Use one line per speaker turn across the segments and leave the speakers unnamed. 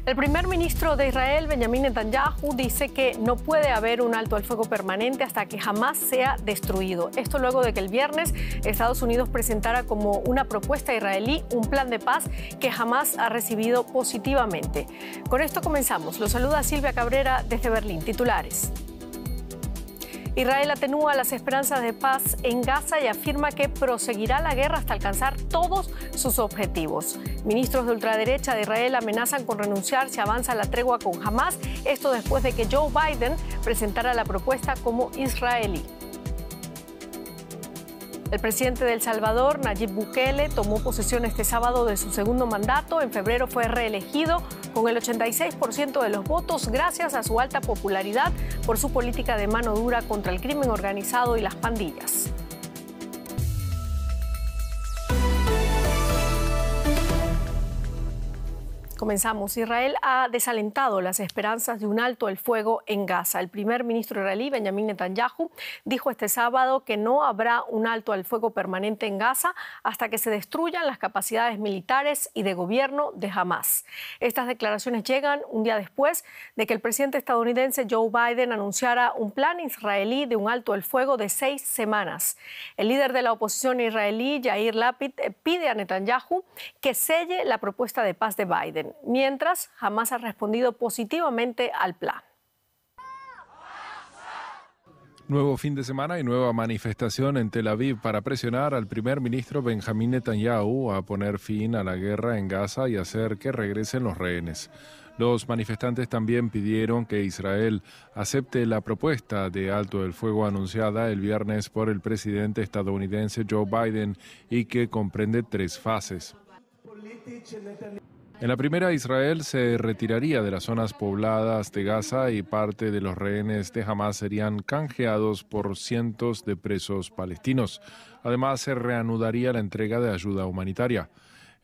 El primer ministro de Israel, Benjamín Netanyahu, dice que no puede haber un alto al fuego permanente hasta que Hamás sea destruido. Esto luego de que el viernes Estados Unidos presentara como una propuesta israelí un plan de paz que Hamás ha recibido positivamente. Con esto comenzamos. Los saluda Silvia Cabrera desde Berlín. Titulares. Israel atenúa las esperanzas de paz en Gaza y afirma que proseguirá la guerra hasta alcanzar todos sus objetivos. Ministros de ultraderecha de Israel amenazan con renunciar si avanza la tregua con Hamás, esto después de que Joe Biden presentara la propuesta como israelí. El presidente de El Salvador, Nayib Bukele, tomó posesión este sábado de su segundo mandato. En febrero fue reelegido con el 86% de los votos gracias a su alta popularidad por su política de mano dura contra el crimen organizado y las pandillas. Comenzamos. Israel ha desalentado las esperanzas de un alto el fuego en Gaza. El primer ministro israelí, Benjamín Netanyahu, dijo este sábado que no habrá un alto al fuego permanente en Gaza hasta que se destruyan las capacidades militares y de gobierno de Hamás. Estas declaraciones llegan un día después de que el presidente estadounidense Joe Biden anunciara un plan israelí de un alto el fuego de 6 semanas. El líder de la oposición israelí, Yair Lapid, pide a Netanyahu que selle la propuesta de paz de Biden, mientras Hamás ha respondido positivamente al plan.
Nuevo fin de semana y nueva manifestación en Tel Aviv para presionar al primer ministro Benjamín Netanyahu a poner fin a la guerra en Gaza y hacer que regresen los rehenes. Los manifestantes también pidieron que Israel acepte la propuesta de alto el fuego anunciada el viernes por el presidente estadounidense Joe Biden y que comprende 3 fases. En la primera, Israel se retiraría de las zonas pobladas de Gaza y parte de los rehenes de Hamás serían canjeados por cientos de presos palestinos. Además, se reanudaría la entrega de ayuda humanitaria.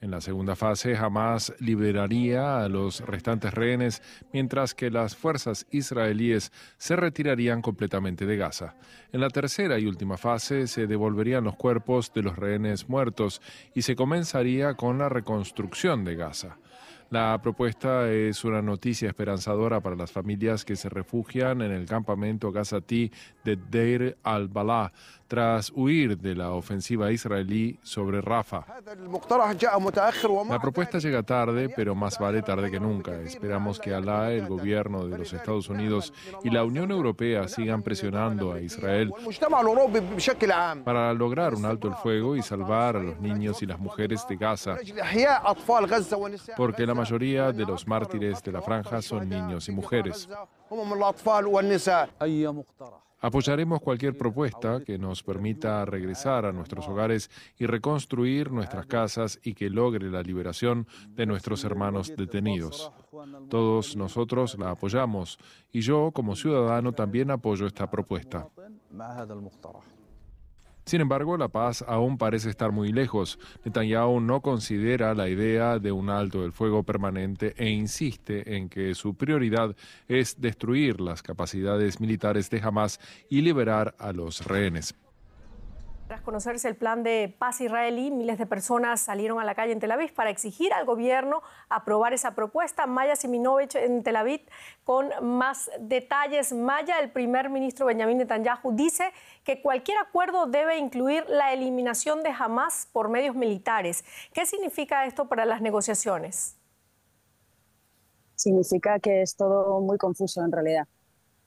En la segunda fase, Hamás liberaría a los restantes rehenes, mientras que las fuerzas israelíes se retirarían completamente de Gaza. En la tercera y última fase, se devolverían los cuerpos de los rehenes muertos y se comenzaría con la reconstrucción de Gaza. La propuesta es una noticia esperanzadora para las familias que se refugian en el campamento gazatí de Deir al-Balah tras huir de la ofensiva israelí sobre Rafah. La propuesta llega tarde, pero más vale tarde que nunca. Esperamos que Alá, el gobierno de los Estados Unidos y la Unión Europea sigan presionando a Israel para lograr un alto el fuego y salvar a los niños y las mujeres de Gaza, porque la mayoría de los mártires de la franja son niños y mujeres. Apoyaremos cualquier propuesta que nos permita regresar a nuestros hogares y reconstruir nuestras casas y que logre la liberación de nuestros hermanos detenidos. Todos nosotros la apoyamos y yo, como ciudadano, también apoyo esta propuesta. Sin embargo, la paz aún parece estar muy lejos. Netanyahu no considera la idea de un alto del fuego permanente e insiste en que su prioridad es destruir las capacidades militares de Hamás y liberar a los rehenes.
Tras conocerse el plan de paz israelí, miles de personas salieron a la calle en Tel Aviv para exigir al gobierno aprobar esa propuesta. Maya Siminovich en Tel Aviv con más detalles. Maya, el primer ministro Benjamín Netanyahu dice que cualquier acuerdo debe incluir la eliminación de Hamás por medios militares. ¿Qué significa esto para las negociaciones?
Significa que es todo muy confuso en realidad.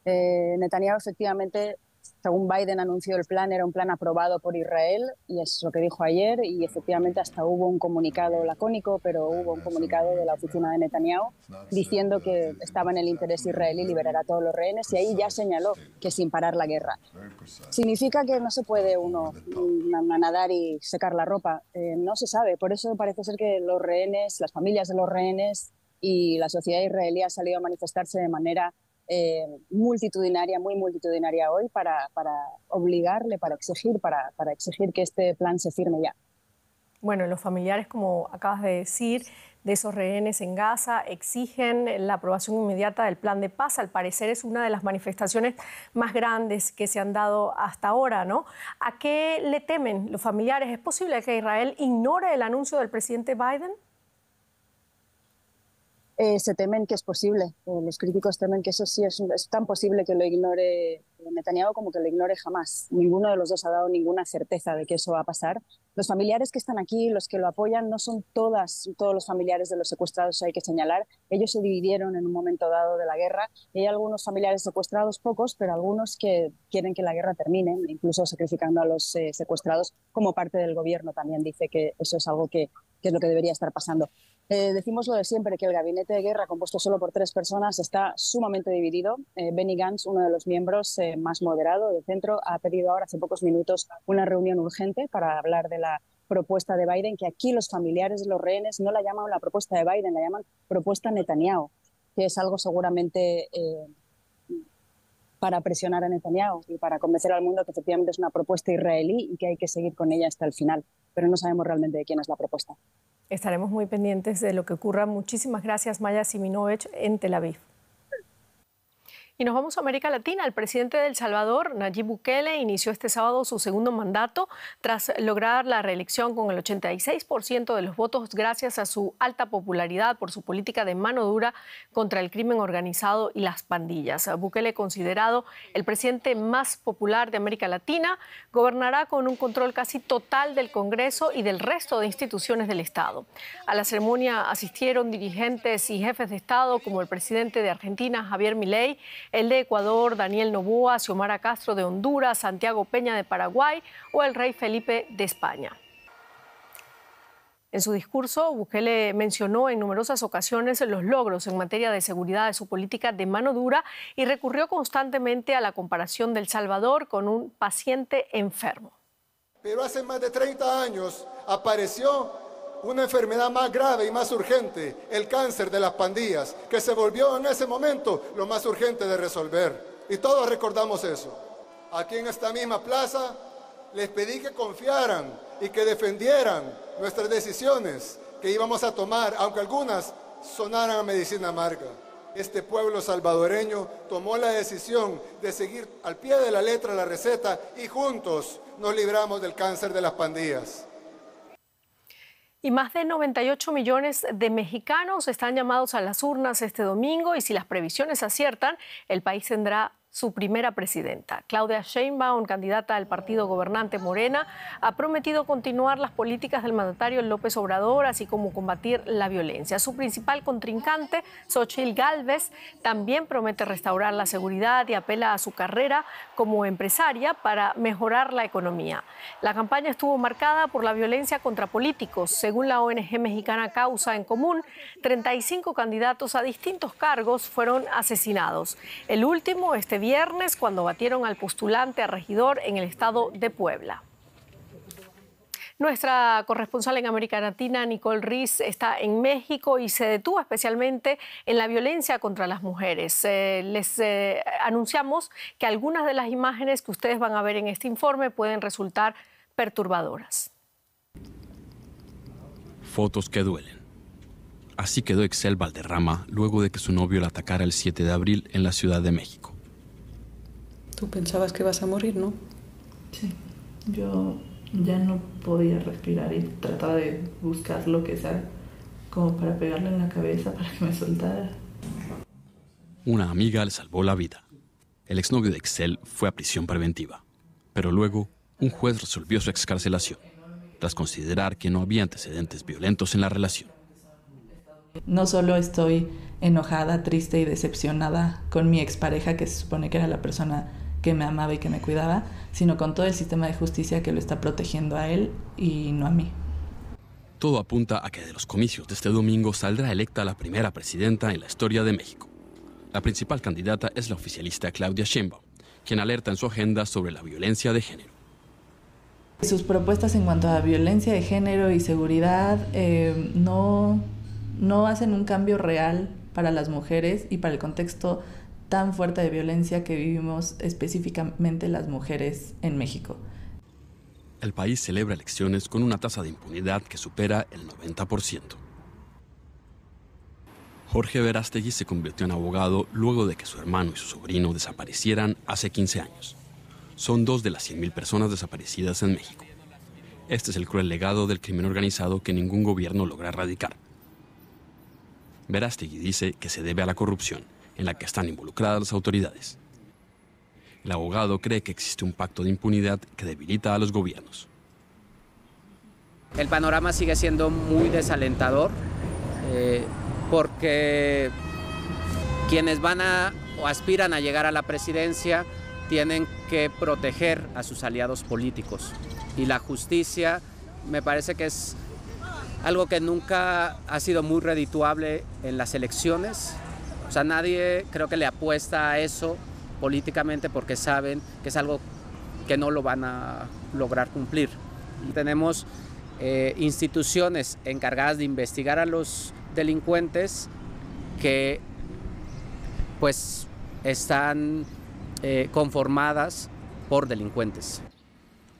Netanyahu efectivamente, según Biden anunció el plan, era un plan aprobado por Israel y es lo que dijo ayer, y efectivamente hasta hubo un comunicado lacónico, pero hubo un comunicado de la oficina de Netanyahu diciendo que estaba en el interés israelí liberar a todos los rehenes, y ahí ya señaló que sin parar la guerra. ¿Significa que no se puede uno nadar y secar la ropa? No se sabe, por eso parece ser que los rehenes, las familias de los rehenes y la sociedad israelí ha salido a manifestarse de manera multitudinaria, muy multitudinaria hoy para obligarle, para exigir que este plan se firme ya.
Bueno, los familiares, como acabas de decir, de esos rehenes en Gaza exigen la aprobación inmediata del plan de paz. Al parecer es una de las manifestaciones más grandes que se han dado hasta ahora, ¿no? ¿A qué le temen los familiares? ¿Es posible que Israel ignore el anuncio del presidente Biden?
se temen que es posible. Los críticos temen que eso sí es tan posible que lo ignore Netanyahu como que lo ignore Hamás. Ninguno de los dos ha dado ninguna certeza de que eso va a pasar. Los familiares que están aquí, los que lo apoyan, no son todos los familiares de los secuestrados, hay que señalar. Ellos se dividieron en un momento dado de la guerra y hay algunos familiares secuestrados, pocos, pero algunos que quieren que la guerra termine, incluso sacrificando a los secuestrados como parte del gobierno. También dice que eso es algo que es lo que debería estar pasando. Decimos lo de siempre, que el gabinete de guerra, compuesto solo por 3 personas, está sumamente dividido. Benny Gantz, uno de los miembros más moderado de centro, ha pedido ahora hace pocos minutos una reunión urgente para hablar de la propuesta de Biden, que aquí los familiares de los rehenes no la llaman la propuesta de Biden, la llaman propuesta Netanyahu, que es algo seguramente para presionar a Netanyahu y para convencer al mundo que efectivamente es una propuesta israelí y que hay que seguir con ella hasta el final. Pero no sabemos realmente de quién es la propuesta.
Estaremos muy pendientes de lo que ocurra. Muchísimas gracias, Maya Siminovich, en Tel Aviv. Y nos vamos a América Latina. El presidente de El Salvador, Nayib Bukele, inició este sábado su segundo mandato tras lograr la reelección con el 86% de los votos gracias a su alta popularidad por su política de mano dura contra el crimen organizado y las pandillas. Bukele, considerado el presidente más popular de América Latina, gobernará con un control casi total del Congreso y del resto de instituciones del Estado. A la ceremonia asistieron dirigentes y jefes de Estado como el presidente de Argentina, Javier Milei, el de Ecuador, Daniel Noboa, Xiomara Castro de Honduras, Santiago Peña de Paraguay o el rey Felipe de España. En su discurso, Bukele mencionó en numerosas ocasiones los logros en materia de seguridad de su política de mano dura y recurrió constantemente a la comparación de El Salvador con un paciente enfermo.
Pero hace más de 30 años apareció una enfermedad más grave y más urgente, el cáncer de las pandillas, que se volvió en ese momento lo más urgente de resolver. Y todos recordamos eso. Aquí en esta misma plaza les pedí que confiaran y que defendieran nuestras decisiones que íbamos a tomar, aunque algunas sonaran a medicina amarga. Este pueblo salvadoreño tomó la decisión de seguir al pie de la letra la receta y juntos nos libramos del cáncer de las pandillas.
Y más de 98 millones de mexicanos están llamados a las urnas este domingo y si las previsiones aciertan, el país tendrá su primera presidenta. Claudia Sheinbaum, candidata del partido gobernante Morena, ha prometido continuar las políticas del mandatario López Obrador, así como combatir la violencia. Su principal contrincante, Xochitl Gálvez, también promete restaurar la seguridad y apela a su carrera como empresaria para mejorar la economía. La campaña estuvo marcada por la violencia contra políticos. Según la ONG mexicana Causa en Común, 35 candidatos a distintos cargos fueron asesinados. El último, este viernes, cuando batieron al postulante a regidor en el estado de Puebla. Nuestra corresponsal en América Latina, Nicole Riz, está en México y se detuvo especialmente en la violencia contra las mujeres. Les anunciamos que algunas de las imágenes que ustedes van a ver en este informe pueden resultar perturbadoras.
Fotos que duelen. Así quedó Excel Valderrama luego de que su novio la atacara el 7 de abril en la Ciudad de México.
Tú pensabas que ibas a morir, ¿no?
Sí, yo ya no podía respirar y trataba de buscar lo que sea como para pegarle en la cabeza para que me soltara.
Una amiga le salvó la vida. El exnovio de Excel fue a prisión preventiva, pero luego un juez resolvió su excarcelación, tras considerar que no había antecedentes violentos en la relación.
No solo estoy enojada, triste y decepcionada con mi expareja, que se supone que era la persona que me amaba y que me cuidaba, sino con todo el sistema de justicia que lo está protegiendo a él y no a mí.
Todo apunta a que de los comicios de este domingo saldrá electa la primera presidenta en la historia de México. La principal candidata es la oficialista Claudia Sheinbaum, quien alerta en su agenda sobre la violencia de género.
Sus propuestas en cuanto a violencia de género y seguridad no hacen un cambio real para las mujeres y para el contexto tan fuerte de violencia que vivimos específicamente las mujeres en México.
El país celebra elecciones con una tasa de impunidad que supera el 90%. Jorge Verástegui se convirtió en abogado luego de que su hermano y su sobrino desaparecieran hace 15 años. Son 2 de las 100.000 personas desaparecidas en México. Este es el cruel legado del crimen organizado que ningún gobierno logra erradicar. Verástegui dice que se debe a la corrupción en la que están involucradas las autoridades. El abogado cree que existe un pacto de impunidad que debilita a los gobiernos.
El panorama sigue siendo muy desalentador porque quienes van o aspiran a llegar a la presidencia tienen que proteger a sus aliados políticos. Y la justicia me parece que es algo que nunca ha sido muy redituable en las elecciones. O sea, nadie creo que le apuesta a eso políticamente porque saben que es algo que no lo van a lograr cumplir. Y tenemos instituciones encargadas de investigar a los delincuentes que pues están conformadas por delincuentes.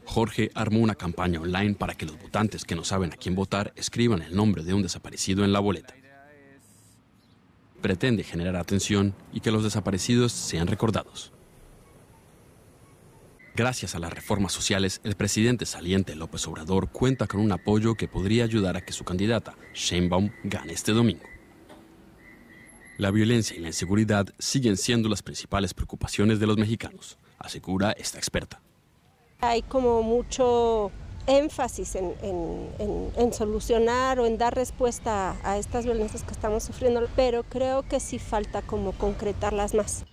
Jorge armó una campaña online para que los votantes que no saben a quién votar escriban el nombre de un desaparecido en la boleta. Pretende generar atención y que los desaparecidos sean recordados. Gracias a las reformas sociales, el presidente saliente López Obrador cuenta con un apoyo que podría ayudar a que su candidata, Sheinbaum, gane este domingo. La violencia y la inseguridad siguen siendo las principales preocupaciones de los mexicanos, asegura esta experta.
Hay como mucho énfasis en solucionar o en dar respuesta a estas violencias que estamos sufriendo, pero creo que sí falta como concretarlas más.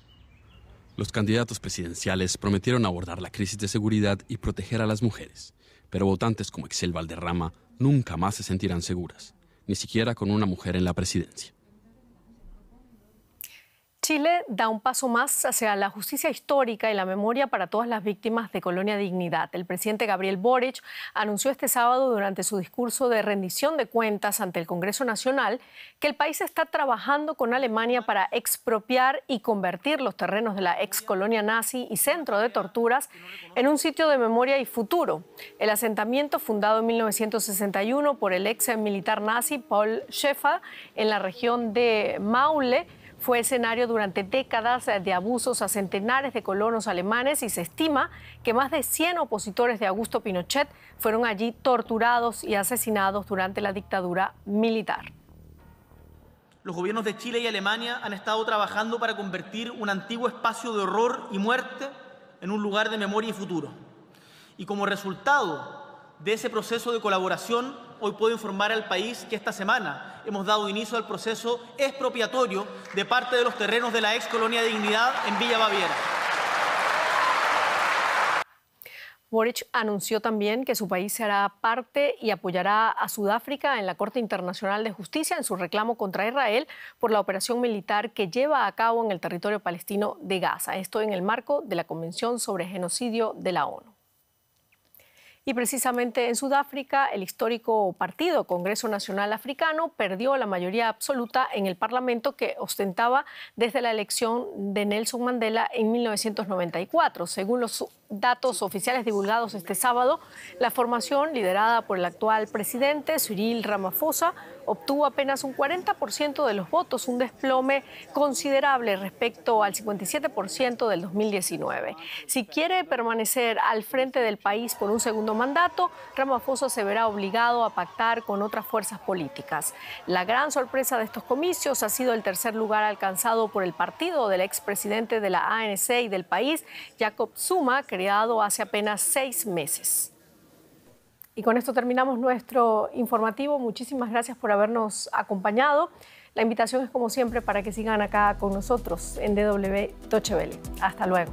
Los candidatos presidenciales prometieron abordar la crisis de seguridad y proteger a las mujeres, pero votantes como Ixel Valderrama nunca más se sentirán seguras, ni siquiera con una mujer en la presidencia.
Chile da un paso más hacia la justicia histórica y la memoria para todas las víctimas de Colonia Dignidad. El presidente Gabriel Boric anunció este sábado durante su discurso de rendición de cuentas ante el Congreso Nacional que el país está trabajando con Alemania para expropiar y convertir los terrenos de la ex colonia nazi y centro de torturas en un sitio de memoria y futuro. El asentamiento, fundado en 1961 por el ex militar nazi Paul Schäfer en la región de Maule, fue escenario durante décadas de abusos a centenares de colonos alemanes y se estima que más de 100 opositores de Augusto Pinochet fueron allí torturados y asesinados durante la dictadura militar.
Los gobiernos de Chile y Alemania han estado trabajando para convertir un antiguo espacio de horror y muerte en un lugar de memoria y futuro. Y como resultado de ese proceso de colaboración, hoy puedo informar al país que esta semana hemos dado inicio al proceso expropiatorio de parte de los terrenos de la ex colonia Dignidad en Villa Baviera.
Boric anunció también que su país será parte y apoyará a Sudáfrica en la Corte Internacional de Justicia en su reclamo contra Israel por la operación militar que lleva a cabo en el territorio palestino de Gaza. Esto en el marco de la Convención sobre Genocidio de la ONU. Y precisamente en Sudáfrica, el histórico partido Congreso Nacional Africano perdió la mayoría absoluta en el Parlamento que ostentaba desde la elección de Nelson Mandela en 1994. Según los datos oficiales divulgados este sábado, la formación liderada por el actual presidente Cyril Ramaphosa obtuvo apenas un 40% de los votos, un desplome considerable respecto al 57% del 2019. Si quiere permanecer al frente del país por un segundo mandato, Ramaphosa se verá obligado a pactar con otras fuerzas políticas. La gran sorpresa de estos comicios ha sido el tercer lugar alcanzado por el partido del expresidente de la ANC y del país, Jacob Zuma, creado hace apenas 6 meses. Y con esto terminamos nuestro informativo. Muchísimas gracias por habernos acompañado. La invitación es como siempre para que sigan acá con nosotros en DW Deutsche Welle. Hasta luego.